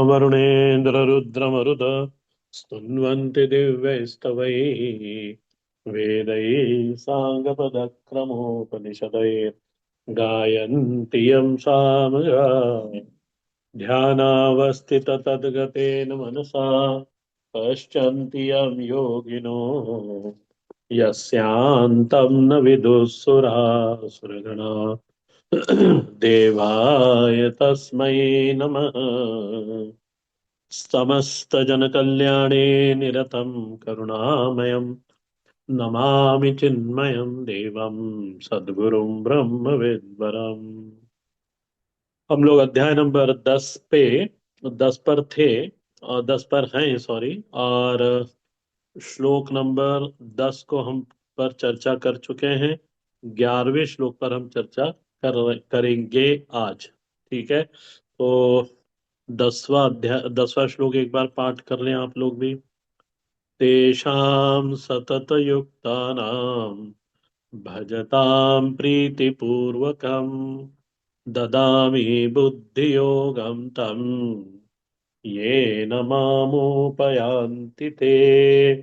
वरुणेन्द्ररुद्रमरुद स्तुन्वन्ति दिव्यैस्तवैः वेदैः साङ्गपदक्रमोपनिषदैर्गायन्ति यं सामगा ध्यानावस्थिततद्गतेन मनसा पश्यन्ति यं योगिनो यस्यान्तं न विदुःसुरासुरगणा देवाय तस्मै नमः। समस्तजनकल्याणे निरतं करुणामयं नमामि चिन्मयं देवं सद्गुरुं ब्रह्मविद्वरम्। हम लोग अध्याय नंबर 10 पे 10 पर थे और 10 पर हैं, सॉरी। और श्लोक नंबर 10 को हम पर चर्चा कर चुके हैं। 11वें श्लोक पर हम चर्चा करेंगे आज। ठीक है, तो 10वां श्लोक एक बार पाठ कर लें आप लोग भी। तेषां सततयुक्तानां भजतां प्रीतिपूर्वकं ददामि बुद्धियोगं तं येन मामुपयान्ति ते।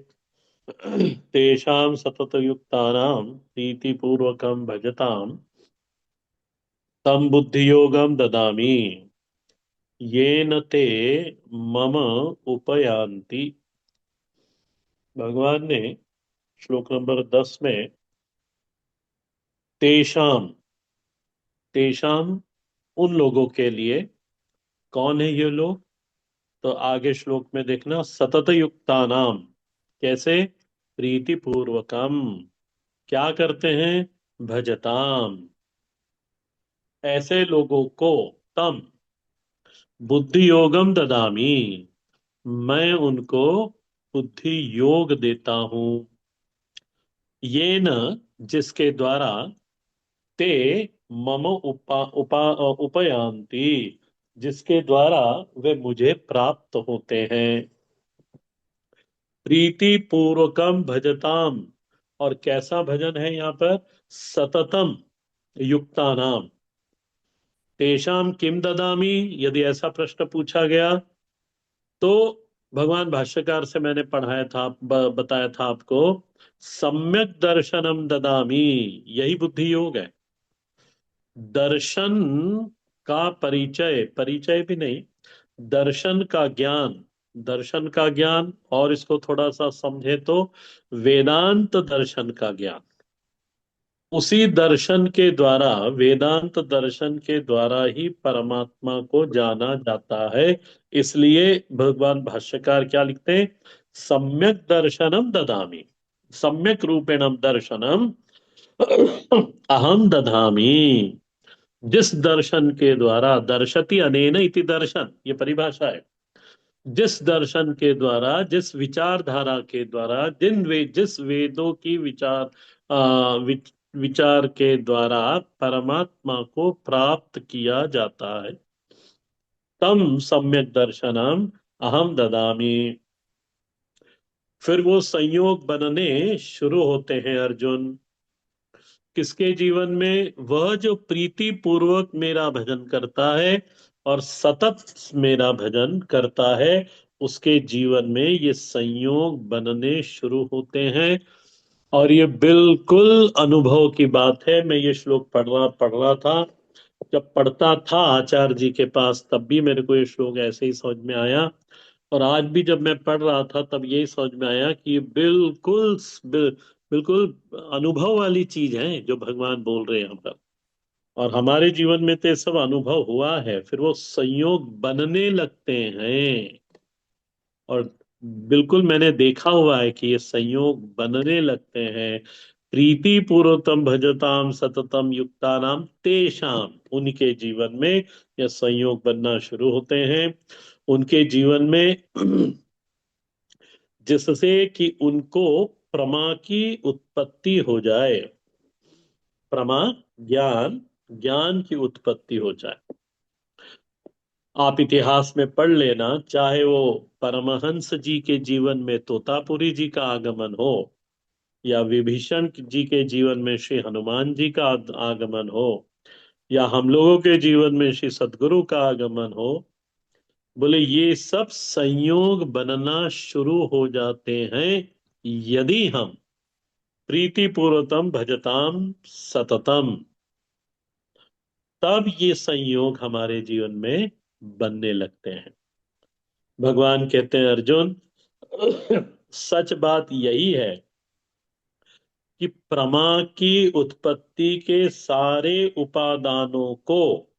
तेषां सततयुक्तानां प्रीतिपूर्वकं भजतां तं बुद्धियोगं ददामि येन ते मम उपयान्ति। भगवान ने श्लोक नंबर 10 में तेषाम तेषाम उन लोगों के लिए, कौन है ये लोग? तो आगे श्लोक में देखना, सतत युक्ता नाम, कैसे? प्रीति पूर्वकम, क्या करते हैं? भजताम, ऐसे लोगों को, तम बुद्धि योगम ददामी, मैं उनको बुद्धि योग देता हूं। ये न, जिसके द्वारा, ते मम उपयांति, जिसके द्वारा वे मुझे प्राप्त होते हैं। प्रीति पूर्वकम भजताम, और कैसा भजन है यहाँ पर? सततम युक्ता नाम तेषाम किम ददामी, यदि ऐसा प्रश्न पूछा गया तो भगवान भाष्यकार से मैंने पढ़ाया था, बताया था आपको, सम्यक दर्शनम ददामी, यही बुद्धि योग है। दर्शन का परिचय, परिचय भी नहीं, दर्शन का ज्ञान, दर्शन का ज्ञान, और इसको थोड़ा सा समझे तो वेदांत दर्शन का ज्ञान। उसी दर्शन के द्वारा, वेदांत दर्शन के द्वारा ही परमात्मा को जाना जाता है। इसलिए भगवान भाष्यकार क्या लिखते हैं? सम्यक दर्शनम ददामी, सम्यक रूपेणम दर्शनम अहम दधामी। जिस दर्शन के द्वारा, दर्शति अनेन इति दर्शन, ये परिभाषा है। जिस दर्शन के द्वारा, जिस विचारधारा के द्वारा, जिस वेदों की विचार के द्वारा परमात्मा को प्राप्त किया जाता है, तम सम्यक दर्शनम अहम ददामी। फिर वो संयोग बनने शुरू होते हैं अर्जुन, किसके जीवन में? वह जो प्रीति पूर्वक मेरा भजन करता है और सतत मेरा भजन करता है, उसके जीवन में ये संयोग बनने शुरू होते हैं। और ये बिल्कुल अनुभव की बात है। मैं ये श्लोक पढ़ रहा था, जब पढ़ता था आचार्य जी के पास, तब भी मेरे को ये श्लोक ऐसे ही समझ में आया। और आज भी जब मैं पढ़ रहा था तब यही समझ में आया कि ये बिल्कुल अनुभव वाली चीज है जो भगवान बोल रहे हैं यहाँ पर। और हमारे जीवन में तो ये सब अनुभव हुआ है, फिर वो संयोग बनने लगते हैं। और बिल्कुल मैंने देखा हुआ है कि ये संयोग बनने लगते हैं। प्रीति पूर्वतम भजताम सततम युक्ता नाम तेषाम, उनके जीवन में यह संयोग बनना शुरू होते हैं। उनके जीवन में जिससे कि उनको प्रमा की उत्पत्ति हो जाए। प्रमा, ज्ञान, ज्ञान की उत्पत्ति हो जाए। आप इतिहास में पढ़ लेना, चाहे वो परमहंस जी के जीवन में तोतापुरी जी का आगमन हो, या विभीषण जी के जीवन में श्री हनुमान जी का आगमन हो, या हम लोगों के जीवन में श्री सदगुरु का आगमन हो, बोले ये सब संयोग बनना शुरू हो जाते हैं यदि हम प्रीति पूर्वतम भजताम सततम, तब ये संयोग हमारे जीवन में बनने लगते हैं। भगवान कहते हैं अर्जुन, सच बात यही है कि प्रमा की उत्पत्ति के सारे उपादानों को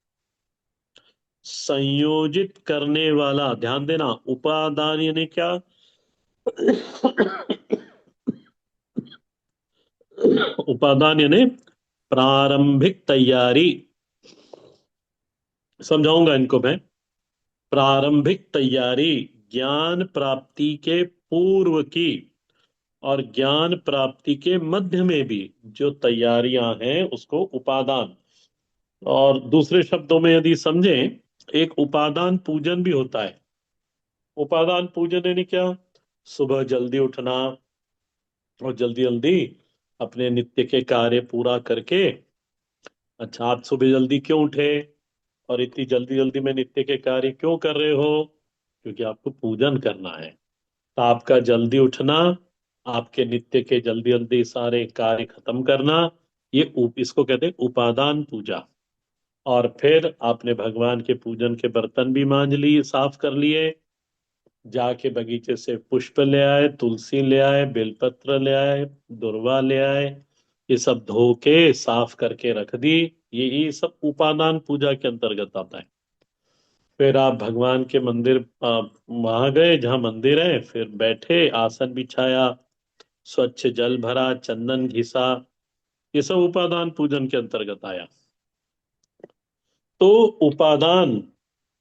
संयोजित करने वाला, ध्यान देना, उपादान यानी क्या? उपादान यानी प्रारंभिक तैयारी। समझाऊंगा इनको मैं। प्रारंभिक तैयारी, ज्ञान प्राप्ति के पूर्व की और ज्ञान प्राप्ति के मध्य में भी जो तैयारियां हैं उसको उपादान। और दूसरे शब्दों में यदि समझें, एक उपादान पूजन भी होता है। उपादान पूजन यानी क्या? सुबह जल्दी उठना और जल्दी जल्दी अपने नित्य के कार्य पूरा करके, अच्छा आप सुबह जल्दी क्यों उठे और इतनी जल्दी जल्दी में नित्य के कार्य क्यों कर रहे हो? क्योंकि आपको पूजन करना है। तो आपका जल्दी उठना, आपके नित्य के जल्दी जल्दी सारे कार्य खत्म करना, ये इसको कहते हैं उपादान पूजा। और फिर आपने भगवान के पूजन के बर्तन भी मांज लिए, साफ कर लिए, जाके बगीचे से पुष्प ले आए, तुलसी ले आए, बेलपत्र ले आए, दुर्वा ले आए, ये सब धो के साफ करके रख दी। ये सब उपादान पूजा के अंतर्गत आता है। फिर आप भगवान के मंदिर वहां गए जहाँ मंदिर है, फिर बैठे, आसन बिछाया, स्वच्छ जल भरा, चंदन घिसा, ये सब उपादान पूजन के अंतर्गत आया। तो उपादान,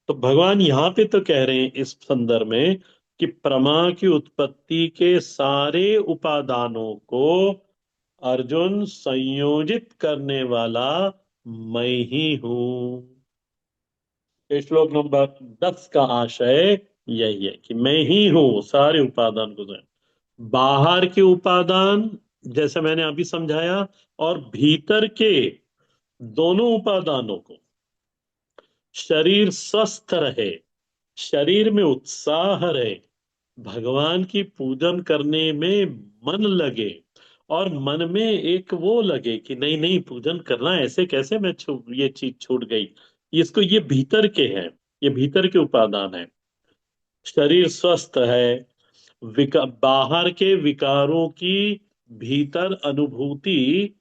तो भगवान यहाँ पे तो कह रहे हैं इस संदर्भ में कि प्रमा की उत्पत्ति के सारे उपादानों को अर्जुन संयोजित करने वाला मैं ही हूं। श्लोक नंबर 10 का आशय यही है कि मैं ही हूं सारे उपादान को। बाहर के उपादान जैसे मैंने अभी समझाया, और भीतर के दोनों उपादानों को, शरीर स्वस्थ रहे, शरीर में उत्साह रहे, भगवान की पूजन करने में मन लगे, और मन में एक वो लगे कि नहीं नहीं पूजन करना, ऐसे कैसे मैं ये चीज छूट गई। इसको, ये भीतर के हैं, ये भीतर के उपादान है। शरीर स्वस्थ है, बाहर के विकारों की भीतर अनुभूति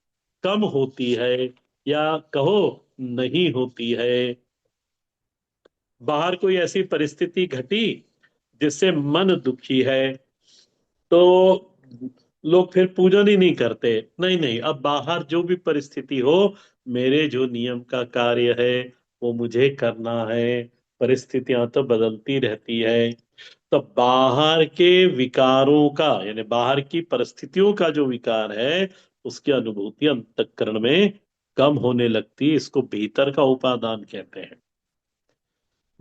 कम होती है, या कहो नहीं होती है। बाहर कोई ऐसी परिस्थिति घटी जिससे मन दुखी है, तो लोग फिर पूजन ही नहीं करते। नहीं नहीं, अब बाहर जो भी परिस्थिति हो, मेरे जो नियम का कार्य है वो मुझे करना है। परिस्थितियां तो बदलती रहती है। तो बाहर के विकारों का, यानी बाहर की परिस्थितियों का जो विकार है, उसकी अनुभूति अंतःकरण में कम होने लगती है। इसको भीतर का उपादान कहते हैं।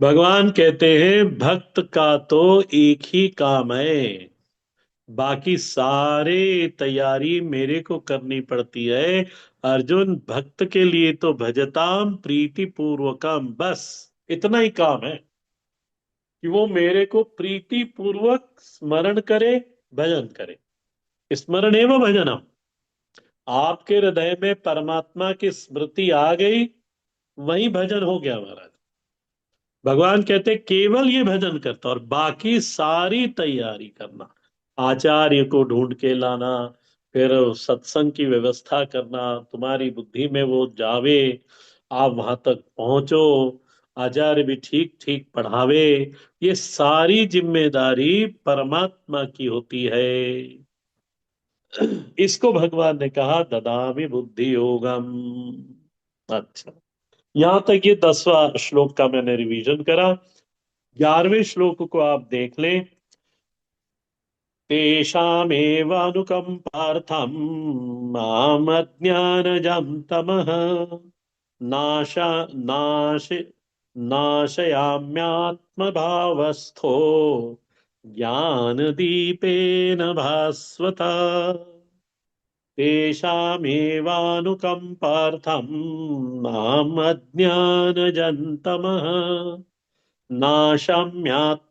भगवान कहते हैं भक्त का तो एक ही काम है, बाकी सारे तैयारी मेरे को करनी पड़ती है। अर्जुन, भक्त के लिए तो भजताम प्रीति पूर्वकम, बस इतना ही काम है कि वो मेरे को प्रीति पूर्वक स्मरण करे, भजन करे। स्मरण एवं भजनम, आपके हृदय में परमात्मा की स्मृति आ गई, वही भजन हो गया महाराज। भगवान कहते केवल ये भजन करता, और बाकी सारी तैयारी करना, आचार्य को ढूंढ के लाना, फिर सत्संग की व्यवस्था करना, तुम्हारी बुद्धि में वो जावे, आप वहां तक पहुंचो, आचार्य भी ठीक ठीक पढ़ावे, ये सारी जिम्मेदारी परमात्मा की होती है। इसको भगवान ने कहा ददामि बुद्धि योगम। अच्छा, यहां तक ये 10वां श्लोक का मैंने रिवीजन करा। 11वें श्लोक को आप देख लें। तेषामेवानुकम्पार्थं माम अज्ञानजं तमः नाशा नाश नाशयाम्यात्मभावस्थो ज्ञानदीपेन भास्वता। तेषामेवानुकम्पार्थं माम अज्ञानजं तमः नाशम्यात्मभावस्थो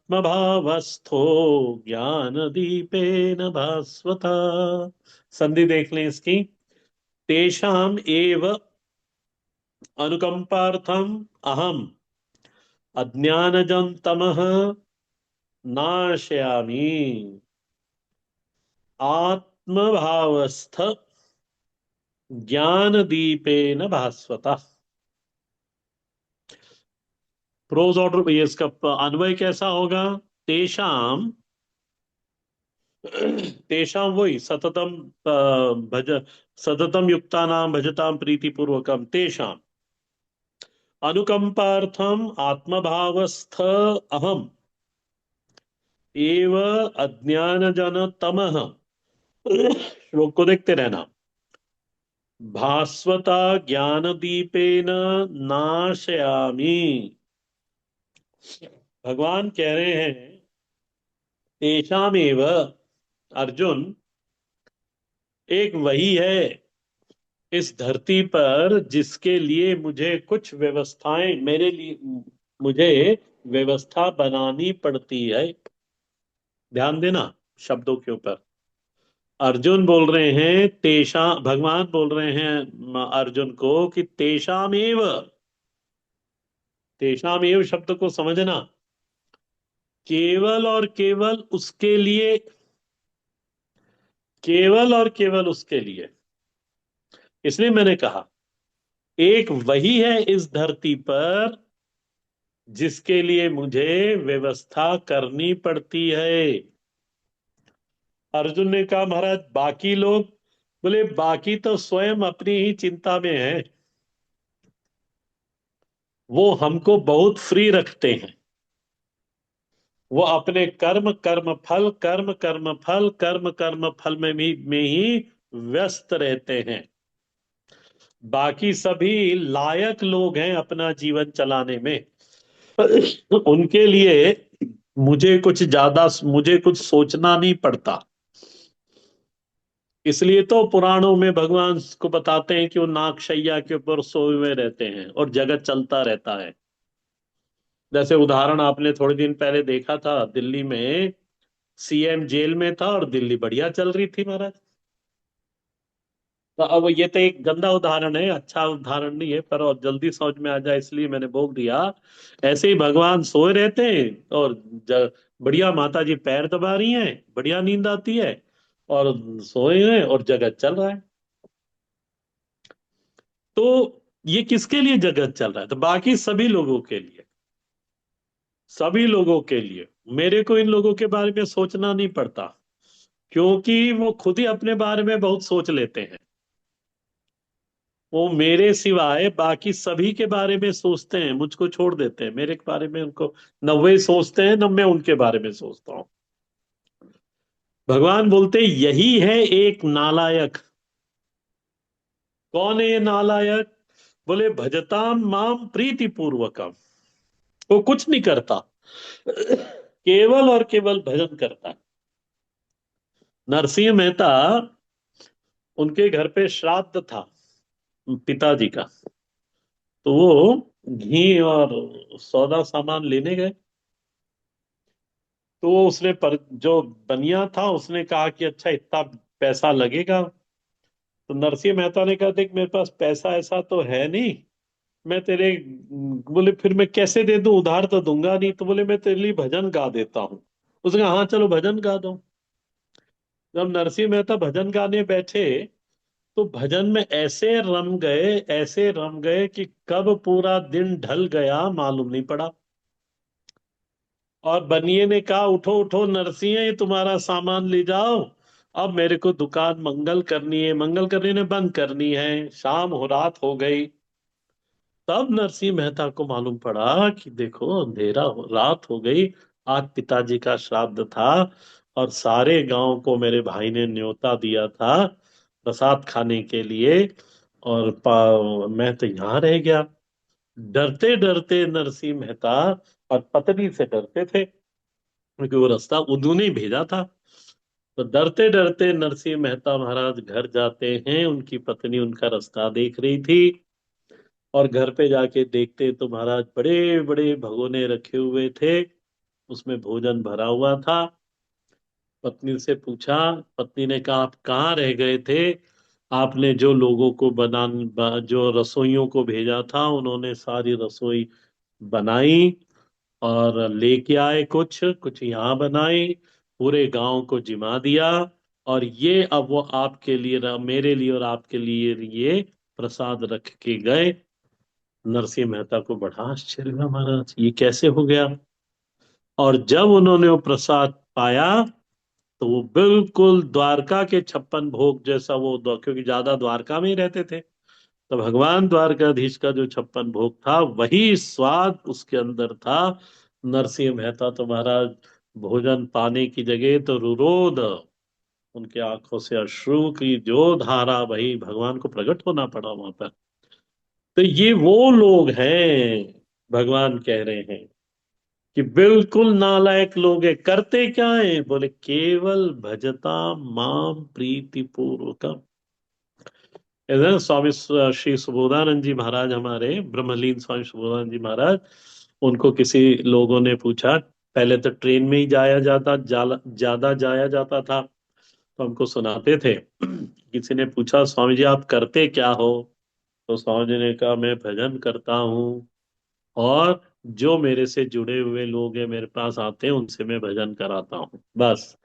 ज्ञानदीपेन भास्वता। संधि देख लें इसकी। तेषाम एव अनुकंपार्थम अहम अज्ञानजं तमः नाशयामि आत्मभावस्थ ज्ञान दीपेन भास्वता। प्रोज ऑर्डर ये इसका अन्वय कैसा होगा? तेषाम, तेषाम वही सततम भज सततम युक्तानां भजतां प्रीतिपूर्वकम तेषाम अनुकंपार्थम आत्मभावस्थ अहम एव अज्ञानजन तमः। श्लोक को देखते रहना। भास्वता ज्ञान दीपेन नाशयामि। भगवान कह रहे हैं तेषामेव, अर्जुन एक वही है इस धरती पर जिसके लिए मुझे कुछ व्यवस्थाएं, मेरे लिए मुझे व्यवस्था बनानी पड़ती है। ध्यान देना शब्दों के ऊपर। अर्जुन बोल रहे हैं तेषा, भगवान बोल रहे हैं अर्जुन को कि तेषामेव, तेषामेव शब्द को समझना, केवल और केवल उसके लिए, केवल और केवल उसके लिए। इसलिए मैंने कहा एक वही है इस धरती पर जिसके लिए मुझे व्यवस्था करनी पड़ती है। अर्जुन ने कहा महाराज बाकी लोग, बोले बाकी तो स्वयं अपनी ही चिंता में है, वो हमको बहुत फ्री रखते हैं। वो अपने कर्म कर्म फल, कर्म कर्म फल, कर्म कर्म फल में ही व्यस्त रहते हैं। बाकी सभी लायक लोग हैं अपना जीवन चलाने में। उनके लिए मुझे कुछ सोचना नहीं पड़ता। इसलिए तो पुराणों में भगवान को बताते हैं कि वो नागशैया के ऊपर सोए हुए रहते हैं और जगत चलता रहता है। जैसे उदाहरण आपने थोड़े दिन पहले देखा था, दिल्ली में सीएम जेल में था और दिल्ली बढ़िया चल रही थी महाराज। तो अब ये तो एक गंदा उदाहरण है, अच्छा उदाहरण नहीं है, पर और जल्दी समझ में आ जाए इसलिए मैंने बोल दिया। ऐसे ही भगवान सोए रहते हैं और बढ़िया माता जी पैर दबा रही हैं, बढ़िया नींद आती है और सोए हैं और जगत चल रहा है। तो ये किसके लिए जगत चल रहा है? तो बाकी सभी लोगों के लिए, सभी लोगों के लिए। मेरे को इन लोगों के बारे में सोचना नहीं पड़ता, क्योंकि वो खुद ही अपने बारे में बहुत सोच लेते हैं। वो मेरे सिवाय बाकी सभी के बारे में सोचते हैं, मुझको छोड़ देते हैं। मेरे बारे में उनको 90 सोचते हैं, न मैं उनके बारे में सोचता हूँ। भगवान बोलते यही है एक नालायक। कौन है ये नालायक? बोले भजताम माम प्रीति पूर्वकम। वो कुछ नहीं करता, केवल और केवल भजन करता है। नरसिंह मेहता, उनके घर पे श्राद्ध था पिताजी का। तो वो घी और सौदा सामान लेने गए। तो उसने जो बनिया था उसने कहा कि अच्छा इतना पैसा लगेगा। तो नरसिंह मेहता ने कहा देख मेरे पास पैसा ऐसा तो है नहीं, मैं तेरे, बोले फिर मैं कैसे दे दूं, उधार तो दूंगा नहीं। तो बोले मैं तेरे लिए भजन गा देता हूँ। उसने कहा हाँ चलो भजन गा दो। जब नरसिंह मेहता भजन गाने बैठे तो भजन में ऐसे रम गए, ऐसे रम गए कि कब पूरा दिन ढल गया मालूम नहीं पड़ा। और बनिए ने कहा उठो उठो नरसिंह, ये तुम्हारा सामान ले जाओ, अब मेरे को दुकान मंगल करनी है, मंगल करनी ने बंद करनी है, शाम हो रात हो गई। तब नरसिंह मेहता को मालूम पड़ा कि देखो रात हो गई, आज पिताजी का श्राद्ध था और सारे गांव को मेरे भाई ने न्योता दिया था प्रसाद खाने के लिए, और मैं तो यहाँ रह गया। डरते डरते नरसिंह मेहता, और पत्नी से डरते थे क्योंकि वो रास्ता उन्होंने ही भेजा था। तो डरते डरते नरसिंह मेहता महाराज घर जाते हैं, उनकी पत्नी उनका रास्ता देख रही थी। और घर पे जाके देखते तो महाराज बड़े बड़े भगोने रखे हुए थे, उसमें भोजन भरा हुआ था। पत्नी से पूछा, पत्नी ने कहा आप कहाँ रह गए थे? आपने जो लोगों को जो रसोइयों को भेजा था उन्होंने सारी रसोई बनाई और लेके आए, कुछ कुछ यहाँ बनाई, पूरे गांव को जिमा दिया। और ये अब वो आपके लिए, मेरे लिए और आपके लिए ये प्रसाद रख के गए। नरसिंह मेहता को बड़ा आश्चर्य हुआ, महाराज ये कैसे हो गया? और जब उन्होंने वो प्रसाद पाया तो वो बिल्कुल द्वारका के 56 भोग जैसा, क्योंकि ज्यादा द्वारका में ही रहते थे, तो भगवान द्वारकाधीश का जो 56 भोग था वही स्वाद उसके अंदर था। नरसिंह मेहता तो महाराज भोजन पाने की जगह तो रुरोद, उनके आंखों से अश्रु की जो धारा बही, भगवान को प्रकट होना पड़ा वहां पर। तो ये वो लोग हैं, भगवान कह रहे हैं कि बिल्कुल नालायक लोग हैं। करते क्या है? बोले केवल भजता माम प्रीति पूर्वकम। इधर स्वामी श्री सुबोधानंद जी महाराज, हमारे ब्रह्मलीन स्वामी सुबोधानंद जी महाराज, उनको किसी लोगों ने पूछा, पहले तो ट्रेन में ही ज्यादा जाया जाता था, तो हमको सुनाते थे। किसी ने पूछा स्वामी जी आप करते क्या हो? तो स्वामी जी ने कहा मैं भजन करता हूँ, और जो मेरे से जुड़े हुए लोग हैं मेरे पास आते हैं उनसे मैं भजन कराता हूँ, बस।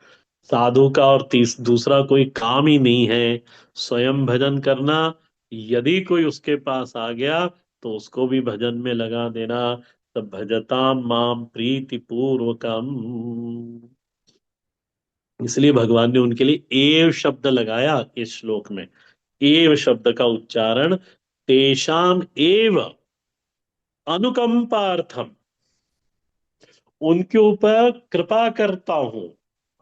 साधु का और दूसरा कोई काम ही नहीं है स्वयं भजन करना। यदि कोई उसके पास आ गया तो उसको भी भजन में लगा देना। तब भजताम माम प्रीति पूर्वकम। इसलिए भगवान ने उनके लिए एव शब्द लगाया इस श्लोक में। एव शब्द का उच्चारण तेषाम एव अनुकंपार्थम, उनके ऊपर कृपा करता हूं।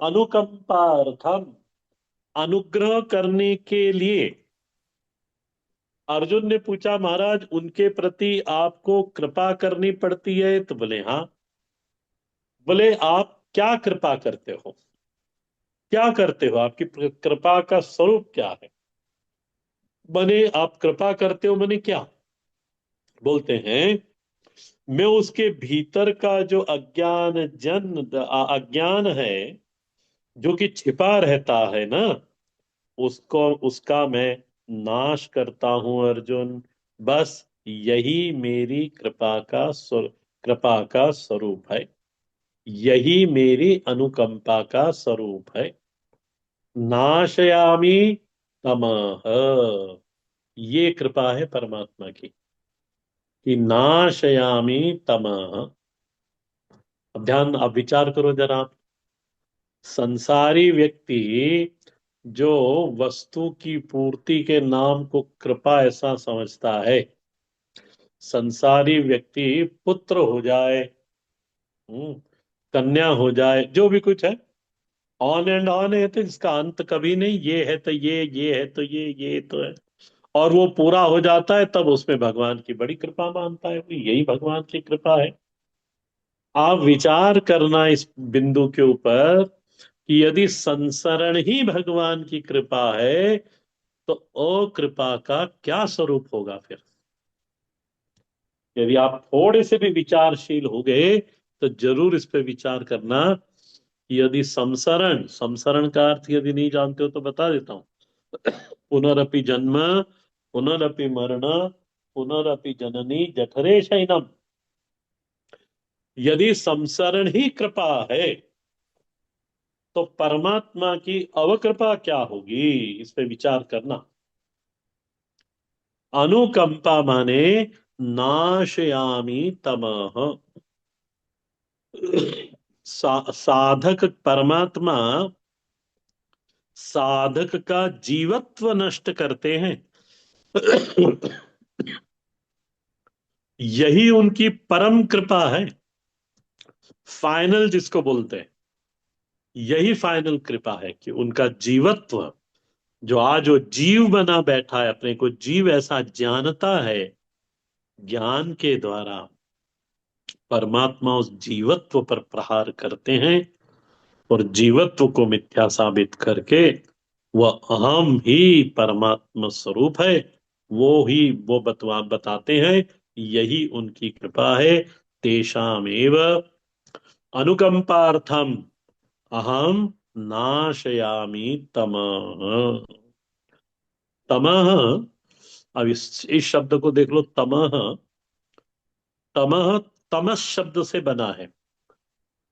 अनुकंपार्थम, अनुग्रह करने के लिए। अर्जुन ने पूछा महाराज उनके प्रति आपको कृपा करनी पड़ती है? तो बोले हाँ। बोले आप क्या कृपा करते हो? क्या करते हो? आपकी कृपा का स्वरूप क्या है? बने आप कृपा करते हो मैंने क्या? बोलते हैं मैं उसके भीतर का जो अज्ञान है, जो कि छिपा रहता है ना, उसको उसका मैं नाश करता हूं अर्जुन। बस यही मेरी कृपा का स्वरूप है। यही मेरी अनुकंपा का स्वरूप है। नाशयामि तमः, ये कृपा है परमात्मा की, कि नाशयामि तमः। अब विचार करो जरा। संसारी व्यक्ति जो वस्तु की पूर्ति के नाम को कृपा ऐसा समझता है, संसारी व्यक्ति पुत्र हो जाए, हम्म, कन्या हो जाए, जो भी कुछ है, ऑन एंड ऑन है, तो इसका अंत कभी नहीं, ये है तो ये है तो ये तो है, और वो पूरा हो जाता है तब उसमें भगवान की बड़ी कृपा मानता है, यही भगवान की कृपा है। आप विचार करना इस बिंदु के ऊपर कि यदि संसरण ही भगवान की कृपा है तो अकृपा का क्या स्वरूप होगा फिर? यदि आप थोड़े से भी विचारशील हो गए तो जरूर इस पे विचार करना कि यदि संसरण का अर्थ यदि नहीं जानते हो तो बता देता हूं। पुनरपि जन्म, पुनरपि मरण, पुनरपि जननी जठरे शयनम। यदि संसरण ही कृपा है तो परमात्मा की अवकृपा क्या होगी? इस पे विचार करना। अनुकंपा माने नाशयामी तमह। साधक परमात्मा साधक का जीवत्व नष्ट करते हैं। यही उनकी परम कृपा है, फाइनल जिसको बोलते हैं। यही फाइनल कृपा है कि उनका जीवत्व, जो आज वो जीव बना बैठा है, अपने को जीव ऐसा जानता है, ज्ञान के द्वारा परमात्मा उस जीवत्व पर प्रहार करते हैं और जीवत्व को मिथ्या साबित करके वह अहम ही परमात्मा स्वरूप है, वो बताते हैं, यही उनकी कृपा है। तेषामेव अनुकंपार्थम अहम नाशयामि तमः। तमः, अब इस शब्द को देख लो, तमः। तमः तमस शब्द से बना है।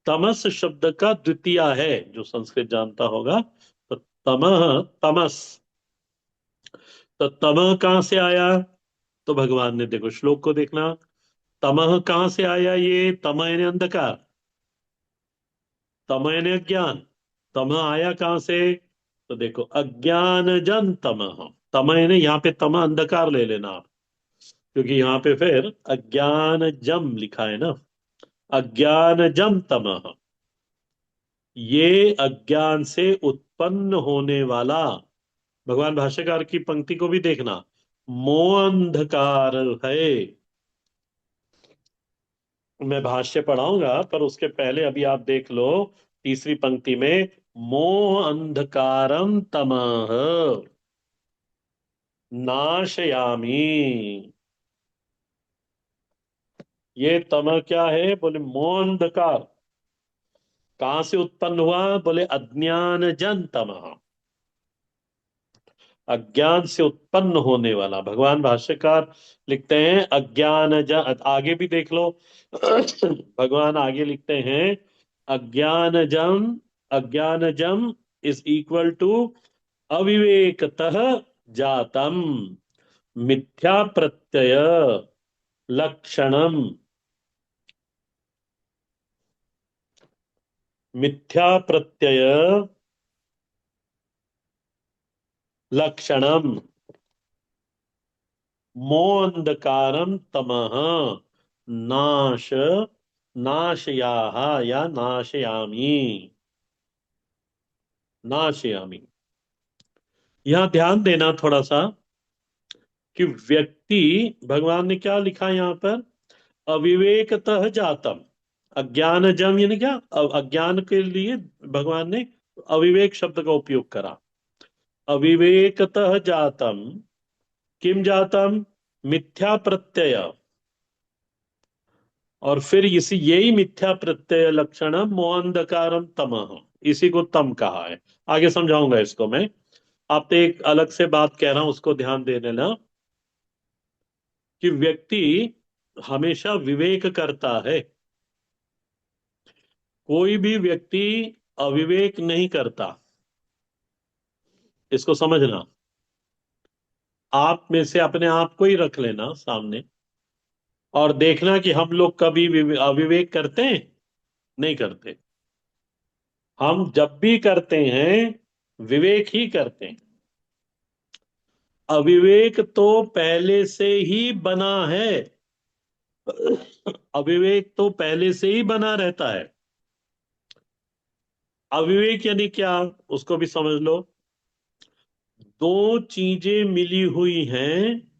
तमस शब्द का द्वितीय है, जो संस्कृत जानता होगा। तो तमः, तमस। तो तमः कहां से आया? तो भगवान ने, देखो श्लोक को देखना, तमः कहां से आया? ये तमः यानी अंधकार, तमः यानी अज्ञान। तमः आया कहां से? तो देखो, अज्ञान जन तमः। तमः यानी यहाँ पे तमः अंधकार ले लेना आप, क्योंकि यहाँ पे फिर अज्ञान जम लिखा है ना। अज्ञान जम तमः, ये अज्ञान से उत्पन्न होने वाला, भगवान भाष्यकार की पंक्ति को भी देखना, मोह अंधकार है। मैं भाष्य पढ़ाऊंगा, पर उसके पहले अभी आप देख लो, तीसरी पंक्ति में, मोह अंधकारम तमः नाशयामी। ये तमः क्या है? बोले मोह अंधकार। कहां से उत्पन्न हुआ? बोले अज्ञान जन तमः, अज्ञान से उत्पन्न होने वाला। भगवान भाष्यकार लिखते हैं अज्ञान जन, आगे भी देख लो। भगवान आगे लिखते हैं, अज्ञानजम, अज्ञानजम इज इक्वल टू अविवेकतः जातम मिथ्या प्रत्यय लक्षणम। मिथ्या प्रत्यय लक्षणम मोंधकारम तमः नाश नाशयाह या नाशयामी। नाशयामी, यहां ध्यान देना थोड़ा सा, कि व्यक्ति, भगवान ने क्या लिखा यहाँ पर? अविवेकतः जातम। अज्ञान जम यानी क्या? अज्ञान के लिए भगवान ने अविवेक शब्द का उपयोग करा। अविवेकतः जातम, किम जातम? मिथ्या प्रत्यय। और फिर इसी यही मिथ्या प्रत्यय लक्षणम मोहंधकारम तमः, इसी को तम कहा है। आगे समझाऊंगा इसको मैं। आप तो एक अलग से बात कह रहा हूं, उसको ध्यान दे लेना, कि व्यक्ति हमेशा विवेक करता है, कोई भी व्यक्ति अविवेक नहीं करता। इसको समझना। आप में से अपने आप को ही रख लेना सामने, और देखना कि हम लोग कभी अविवेक करते हैं? नहीं करते। हम जब भी करते हैं, विवेक ही करते हैं। अविवेक तो पहले से ही बना है। अविवेक तो पहले से ही बना रहता है। अविवेक यानी क्या? उसको भी समझ लो। दो चीजें मिली हुई हैं,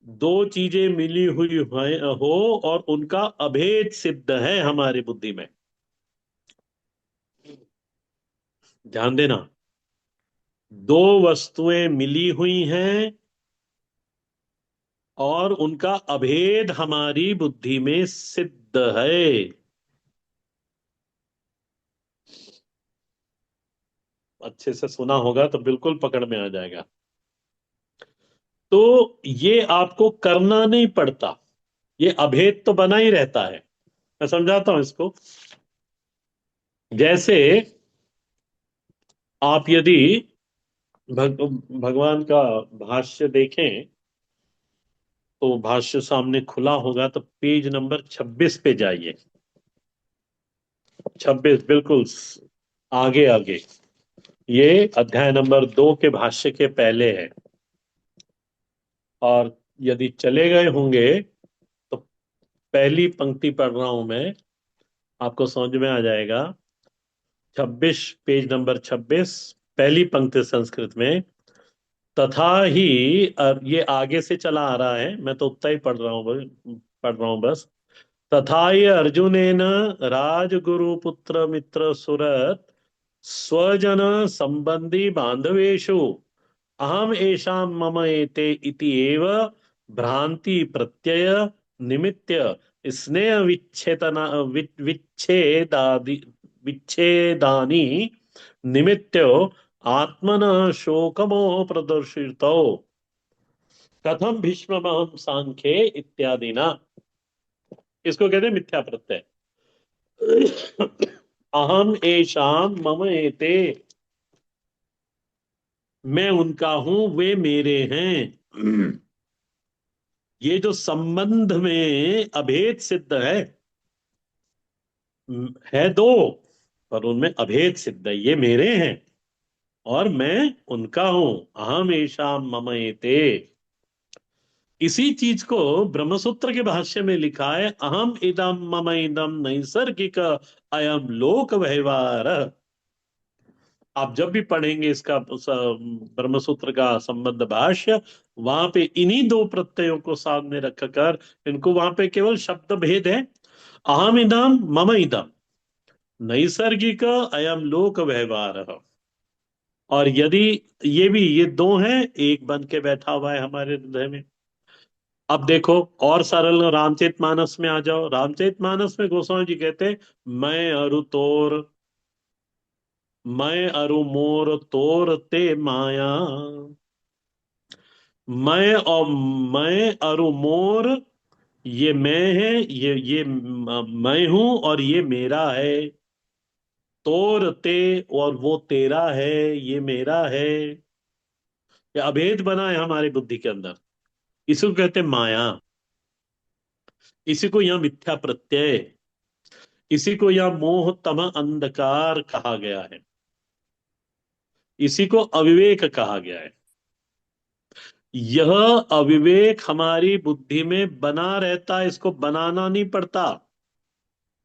दो चीजें मिली हुई हो, और उनका अभेद सिद्ध है हमारी बुद्धि में। ध्यान देना, दो वस्तुएं मिली हुई हैं और उनका अभेद हमारी बुद्धि में सिद्ध है। अच्छे से सुना होगा तो बिल्कुल पकड़ में आ जाएगा। तो ये आपको करना नहीं पड़ता, ये अभेद तो बना ही रहता है। मैं समझाता हूं इसको। जैसे आप यदि भग, भगवान का भाष्य देखें, तो भाष्य सामने खुला होगा, तो पेज नंबर 26 पे जाइए। 26 बिल्कुल आगे आगे, ये अध्याय नंबर 2 के भाष्य के पहले है। और यदि चले गए होंगे, तो पहली पंक्ति पढ़ रहा हूं मैं, आपको समझ में आ जाएगा। 26, पेज नंबर 26, पहली पंक्ति संस्कृत में। तथा ही, ये आगे से चला आ रहा है, मैं तो उतना ही पढ़ रहा हूं बस। तथा ही अर्जुनेन राजगुरु पुत्र मित्र सुरत स्वजन संबंधी बांधवेशु अहम एषाम मम एते इति एव भ्रांति प्रत्यय निमित्य स्नेह विच्छेदना विच्छेदादि विच्छेदानि निमित्तो आत्मन शोकमोह प्रदर्शितौ कथम भीष्महम सांख्ये इत्यादि ना। इसको कहते हैं मिथ्या प्रत्यय। अहम एषाम मम एते, मैं उनका हूं वे मेरे हैं। ये जो संबंध में अभेद सिद्ध है दो, पर उनमें अभेद सिद्ध है, ये मेरे हैं और मैं उनका हूं। अहम एषाम मम एते। इसी चीज को ब्रह्मसूत्र के भाष्य में लिखा है, अहम इदम मम इदम नैसर्गिक अयम लोक व्यवहार। आप जब भी पढ़ेंगे इसका ब्रह्मसूत्र का संबंध भाष्य, वहां पे इन्हीं दो प्रत्ययों को सामने रखकर, इनको वहां पे केवल शब्द भेद है। अहम इदम मम इदम नैसर्गिक अयम लोक व्यवहार। और यदि ये दो हैं, एक बन के बैठा हुआ है हमारे हृदय में। अब देखो, और सरल रामचरितमानस में आ जाओ। रामचरितमानस में गोस्वामी जी कहते हैं, मैं अरु तोर, मैं अरु मोर तोर ते माया। मैं और मैं अरु मोर, ये मैं है, ये मैं हूं और ये मेरा है। तोर ते, और वो तेरा है, ये मेरा है। ये अभेद बना है हमारी बुद्धि के अंदर। इसी को कहते हैं माया। इसी को यहां मिथ्या प्रत्यय, इसी को यहां मोह तम अंधकार कहा गया है। इसी को अविवेक कहा गया है। यह अविवेक हमारी बुद्धि में बना रहता है, इसको बनाना नहीं पड़ता।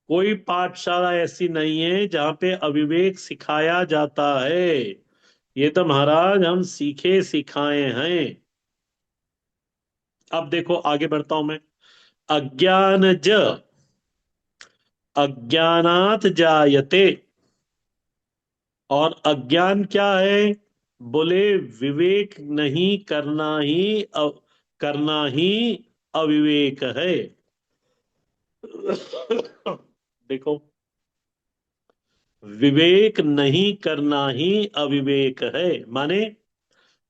कोई पाठशाला ऐसी नहीं है जहां पे अविवेक सिखाया जाता है। ये तो महाराज हम सीखे सिखाए हैं। अब देखो आगे बढ़ता हूं मैं। अज्ञान ज अज्ञानात जायते। और अज्ञान क्या है? बोले विवेक नहीं करना ही करना ही अविवेक है। देखो, विवेक नहीं करना ही अविवेक है, माने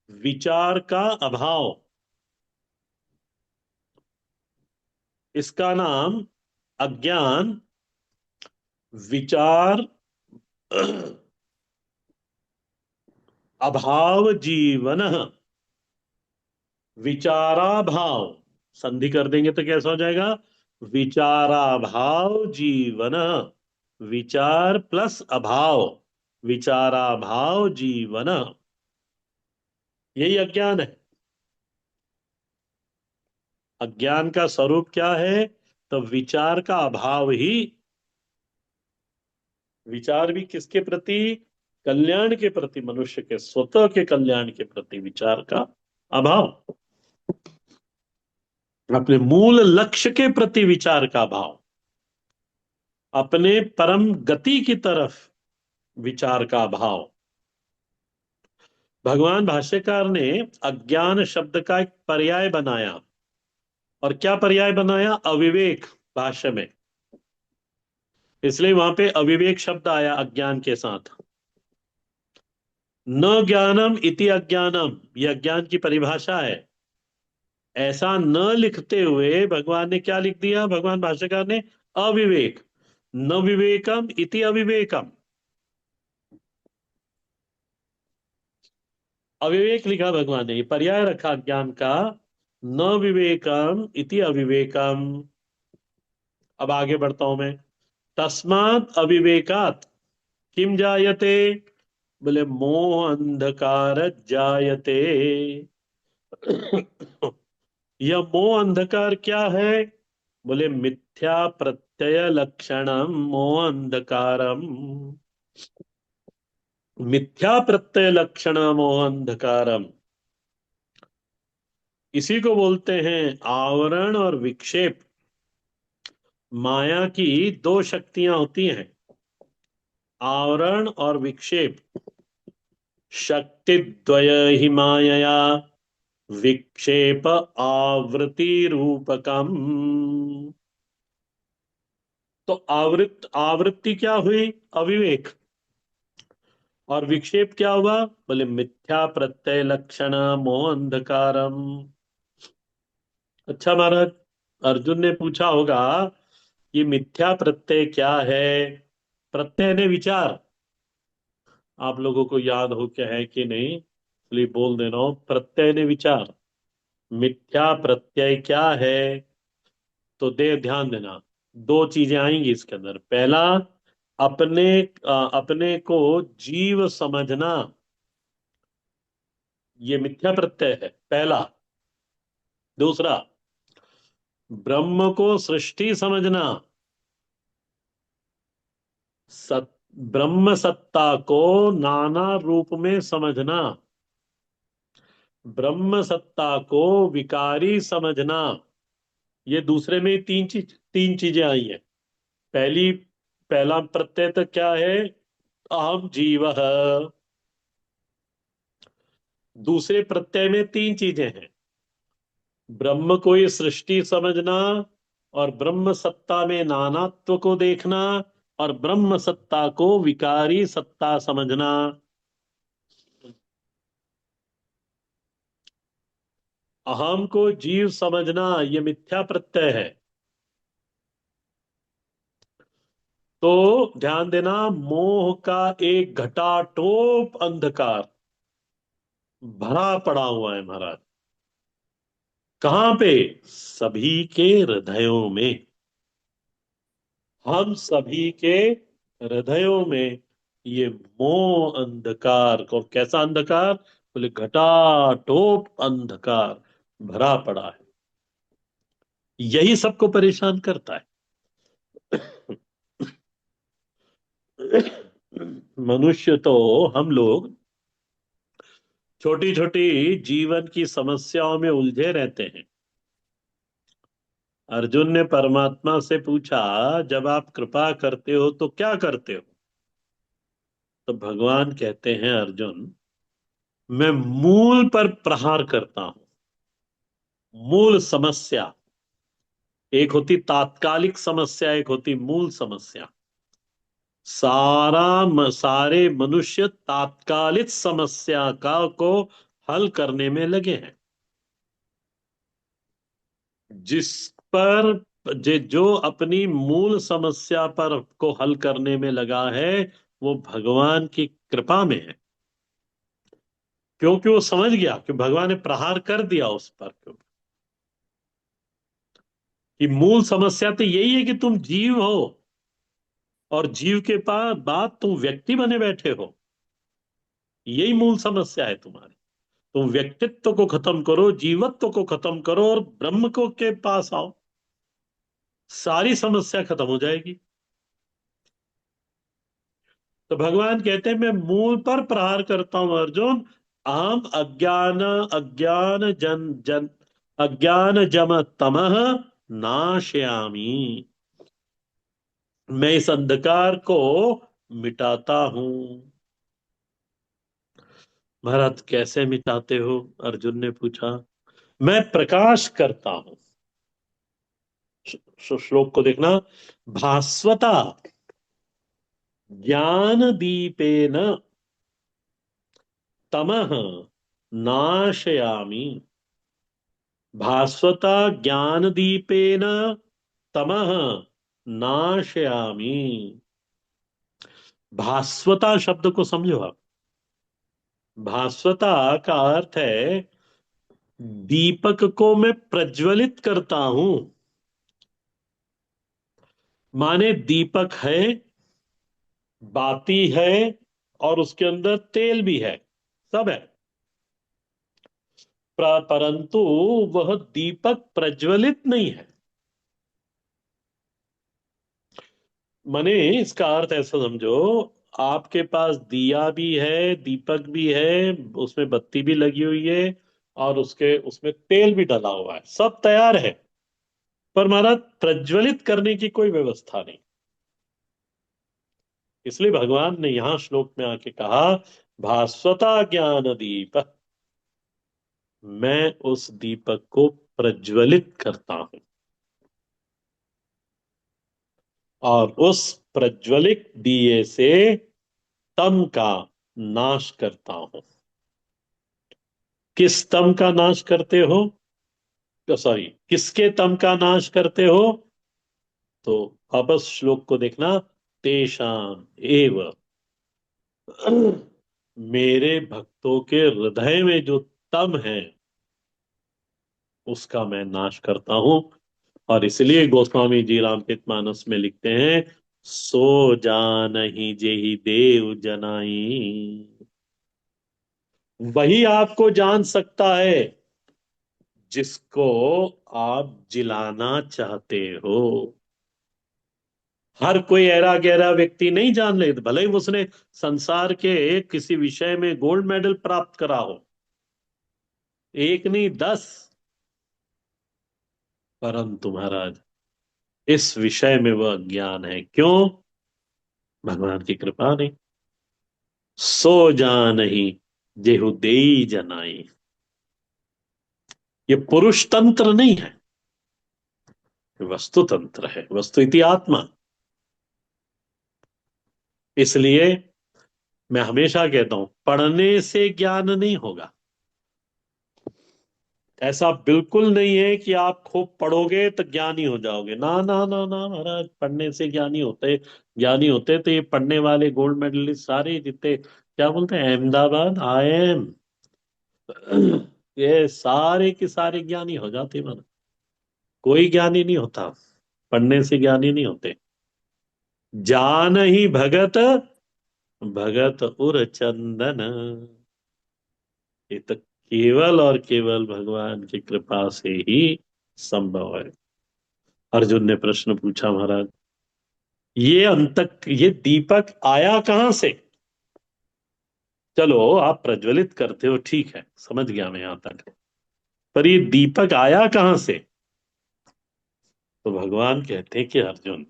विचार का अभाव। इसका नाम अज्ञान, विचार अभाव जीवन, विचाराभाव। संधि कर देंगे तो कैसा हो जाएगा? विचाराभाव जीवन। विचार प्लस अभाव, विचाराभाव जीवन। यही अज्ञान है। अज्ञान का स्वरूप क्या है? तो विचार का अभाव ही। विचार भी किसके प्रति? कल्याण के प्रति, मनुष्य के स्वतः के कल्याण के प्रति विचार का अभाव। अपने मूल लक्ष्य के प्रति विचार का अभाव, अपने परम गति की तरफ विचार का अभाव। भगवान भाष्यकार ने अज्ञान शब्द का एक पर्याय बनाया। और क्या पर्याय बनाया? अविवेक, भाष्य में। इसलिए वहां पे अविवेक शब्द आया अज्ञान के साथ। न ज्ञानम इति अज्ञानम, ये अज्ञान की परिभाषा है। ऐसा न लिखते हुए भगवान ने क्या लिख दिया? भगवान भाष्यकार ने अविवेक। न विवेकम इति अविवेकम। अविवेक लिखा भगवान ने, ये पर्याय रखा ज्ञान का। न विवेकम इति अविवेकम। अब आगे बढ़ता हूं मैं। तस्मात् अविवेकात् किम जायते? बोले मोह अंधकार जायते। यह मोह अंधकार क्या है? बोले मिथ्या प्रत्यय लक्षणम मोह अंधकारम। मिथ्या प्रत्यय लक्षण मोह अंधकारम, इसी को बोलते हैं आवरण और विक्षेप। माया की दो शक्तियां होती हैं, आवरण और विक्षेप। शक्तिद्वय ही मायया विक्षेप आवृत्ति रूपकम। तो आवृत्ति क्या हुई? अविवेक। और विक्षेप क्या हुआ? बोले मिथ्या प्रत्यय लक्षण मोह अंधकारम। अच्छा महाराज, अर्जुन ने पूछा होगा ये मिथ्या प्रत्यय क्या है? प्रत्यय ने विचार। आप लोगों को याद हो क्या है कि नहीं, इसलिए बोल दे रहा हूं, प्रत्यय ने विचार। मिथ्या प्रत्यय क्या है? तो दे ध्यान देना, दो चीजें आएंगी इसके अंदर। पहला, अपने अपने को जीव समझना, ये मिथ्या प्रत्यय है पहला। दूसरा, ब्रह्म को सृष्टि समझना, सत, ब्रह्म सत्ता को नाना रूप में समझना, ब्रह्म सत्ता को विकारी समझना। ये दूसरे में तीन चीजें आई हैं। पहली, पहला प्रत्यय तो क्या है? अहम जीव। दूसरे प्रत्यय में तीन चीजें हैं। ब्रह्म को ये सृष्टि समझना, और ब्रह्म सत्ता में नानात्व को देखना, और ब्रह्म सत्ता को विकारी सत्ता समझना। अहम को जीव समझना ये मिथ्या प्रत्यय है। तो ध्यान देना, मोह का एक घटाटोप अंधकार भरा पड़ा हुआ है महाराज। कहां पे? सभी के हृदयों में। हम सभी के हृदयों में ये मोह अंधकार को, कैसा अंधकार? बोले घटाटोप अंधकार भरा पड़ा है। यही सबको परेशान करता है। मनुष्य तो, हम लोग छोटी छोटी जीवन की समस्याओं में उलझे रहते हैं। अर्जुन ने परमात्मा से पूछा, जब आप कृपा करते हो तो क्या करते हो? तो भगवान कहते हैं, अर्जुन, मैं मूल पर प्रहार करता हूं। मूल समस्या, एक होती तात्कालिक समस्या, एक होती मूल समस्या। सारे मनुष्य तात्कालिक समस्या का को हल करने में लगे हैं। जिस पर जो अपनी मूल समस्या पर को हल करने में लगा है, वो भगवान की कृपा में है। क्योंकि वो समझ गया कि भगवान ने प्रहार कर दिया उस पर, क्योंकि कि मूल समस्या तो यही है कि तुम जीव हो, और जीव के पास बाद तुम व्यक्ति बने बैठे हो। यही मूल समस्या है तुम्हारी। तुम व्यक्तित्व को खत्म करो, जीवत्व को खत्म करो, और ब्रह्म को के पास आओ, सारी समस्या खत्म हो जाएगी। तो भगवान कहते हैं, मैं मूल पर प्रहार करता हूं अर्जुन। अहम अज्ञान जन अज्ञान जम तमह नाशयामी। मैं इस अंधकार को मिटाता हूं। महाराज कैसे मिटाते हो? अर्जुन ने पूछा। मैं प्रकाश करता हूं। श्लोक को देखना, भास्वता ज्ञान दीपेन तमह नाशयामी। भास्वता ज्ञान दीपेन तमह नाशयामी। भास्वता शब्द को समझो आप। भास्वता का अर्थ है, दीपक को मैं प्रज्वलित करता हूं। माने दीपक है, बाती है, और उसके अंदर तेल भी है, सब है। परंतु वह दीपक प्रज्वलित नहीं है। माने इसका अर्थ ऐसा समझो, आपके पास दिया भी है, दीपक भी है, उसमें बत्ती भी लगी हुई है, और उसके उसमें तेल भी डला हुआ है, सब तैयार है। पर महाराज प्रज्वलित करने की कोई व्यवस्था नहीं। इसलिए भगवान ने यहां श्लोक में आके कहा, भास्वता ज्ञान दीप, मैं उस दीपक को प्रज्वलित करता हूं और उस प्रज्वलित दिए से तम का नाश करता हूं। किस तम का नाश करते हो? सॉरी, किसके तम का नाश करते हो? तो वापस श्लोक को देखना, तेषाम एव, मेरे भक्तों के हृदय में जो तम है उसका मैं नाश करता हूं। और इसलिए गोस्वामी जी रामचरितमानस में लिखते हैं, सो जानहि जेहि देव जनाई, वही आपको जान सकता है जिसको आप जिलाना चाहते हो। हर कोई ऐरा गहरा व्यक्ति नहीं जान ले, भले ही उसने संसार के किसी विषय में गोल्ड मेडल प्राप्त करा हो, एक नहीं 10, परंतु महाराज इस विषय में वह ज्ञान है। क्यों? भगवान की कृपा नहीं। सो जान ही जेहु देई जनाई, ये पुरुष तंत्र नहीं है, ये वस्तु तंत्र है, वस्तु इति आत्मा। इसलिए मैं हमेशा कहता हूं, पढ़ने से ज्ञान नहीं होगा। ऐसा बिल्कुल नहीं है कि आप खूब पढ़ोगे तो ज्ञानी हो जाओगे, ना ना ना ना महाराज, पढ़ने से ज्ञानी होते, ज्ञानी होते तो ये पढ़ने वाले गोल्ड मेडलिस्ट सारे जितने, क्या बोलते हैं, अहमदाबाद IIM, ये सारे के सारे ज्ञानी हो जाते मन। कोई ज्ञानी नहीं होता, पढ़ने से ज्ञानी नहीं होते। जान ही भगत, भगत उर चंदन, ये तो केवल और केवल भगवान की कृपा से ही संभव है। अर्जुन ने प्रश्न पूछा, महाराज ये दीपक आया कहां से? चलो आप प्रज्वलित करते हो, ठीक है, समझ गया मैं यहां तक, पर ये दीपक आया कहां से? तो भगवान कहते हैं कि अर्जुन,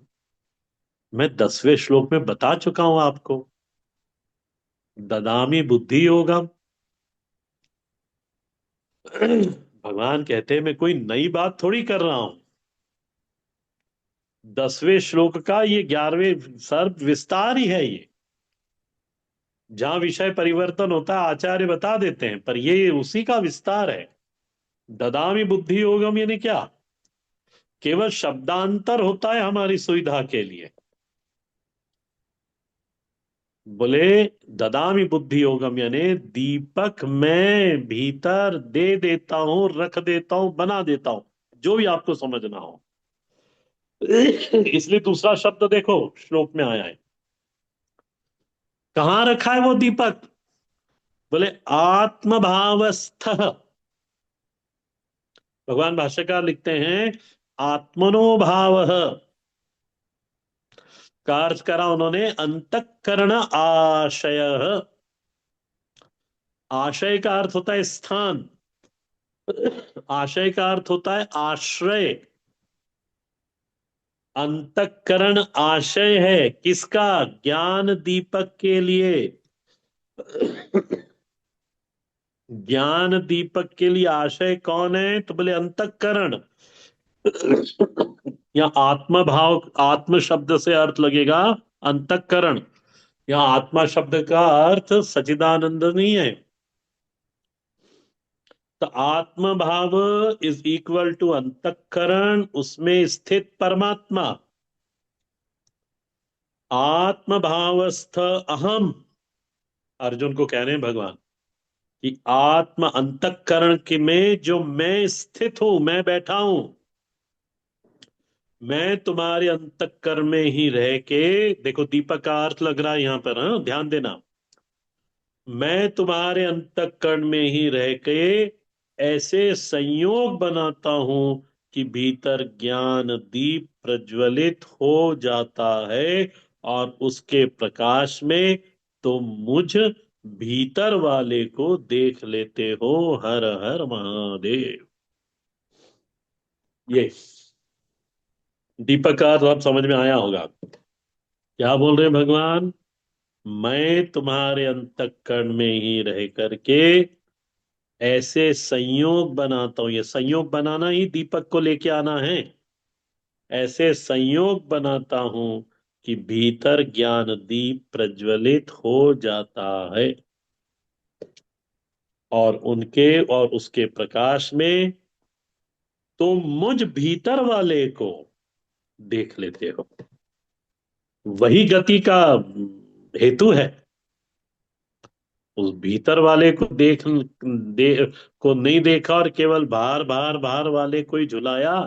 मैं 10वें श्लोक में बता चुका हूं आपको, ददामी बुद्धि योगम। भगवान कहते हैं मैं कोई नई बात थोड़ी कर रहा हूं। 10वें श्लोक का ये 11वें सर्व विस्तार ही है ये। जहां विषय परिवर्तन होता है आचार्य बता देते हैं, पर ये उसी का विस्तार है। ददामी बुद्धि योगम यानी क्या? केवल शब्दांतर होता है हमारी सुविधा के लिए। बोले ददामी बुद्धि योगम यानी दीपक मैं भीतर दे देता हूं, रख देता हूं, बना देता हूं, जो भी आपको समझना हो। इसलिए दूसरा शब्द देखो श्लोक में आया है, कहां रखा है वो दीपक? बोले आत्मभावस्थ। भगवान भाष्यकार लिखते हैं, आत्मनो भाव का अर्थ करा उन्होंने अंतःकरण आशय। आशय का अर्थ होता है स्थान, आशय का अर्थ होता है आश्रय। अंतःकरण आशय है किसका? ज्ञान दीपक के लिए। ज्ञान दीपक के लिए आशय कौन है? तो बोले अंतःकरण। या आत्मा भाव, आत्म शब्द से अर्थ लगेगा अंतःकरण। यहाँ आत्मा शब्द का अर्थ सचिदानंद नहीं है। तो आत्म भाव इज इक्वल टू अंतःकरण, उसमें स्थित परमात्मा। आत्म भावस्थ अहम, अर्जुन को कह रहे हैं भगवान कि आत्म अंतःकरण के में जो मैं स्थित हूं, मैं बैठा हूं, मैं तुम्हारे अंतःकरण में ही रह के, देखो दीपक का अर्थ लग रहा है यहां पर, हाँ ध्यान देना, मैं तुम्हारे अंतःकरण में ही रह के ऐसे संयोग बनाता हूं कि भीतर ज्ञान दीप प्रज्वलित हो जाता है, और उसके प्रकाश में तुम मुझ भीतर वाले को देख लेते हो। हर हर महादेव। ये दीपक का अर्थ अब समझ में आया होगा। क्या बोल रहे हैं भगवान? मैं तुम्हारे अंतःकरण में ही रह करके ऐसे संयोग बनाता हूं। ये संयोग बनाना ही दीपक को लेके आना है। ऐसे संयोग बनाता हूं कि भीतर ज्ञान दीप प्रज्वलित हो जाता है, और उनके और उसके प्रकाश में तुम मुझ भीतर वाले को देख लेते हो। वही गति का हेतु है। उस भीतर वाले को को नहीं देखा और केवल बाहर बाहर बाहर वाले को ही झुलाया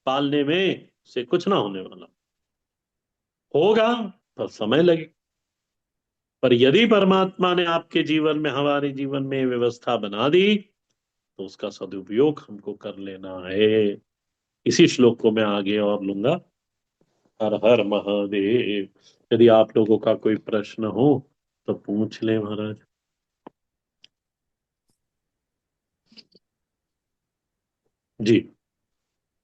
पालने में, से कुछ ना होने वाला। होगा पर समय लगे। पर यदि परमात्मा ने आपके जीवन में, हमारे जीवन में व्यवस्था बना दी, तो उसका सदुपयोग हमको कर लेना है। इसी श्लोक को मैं आगे और लूंगा। हर हर महादेव। यदि आप लोगों का कोई प्रश्न हो तो पूछ ले महाराज। जी।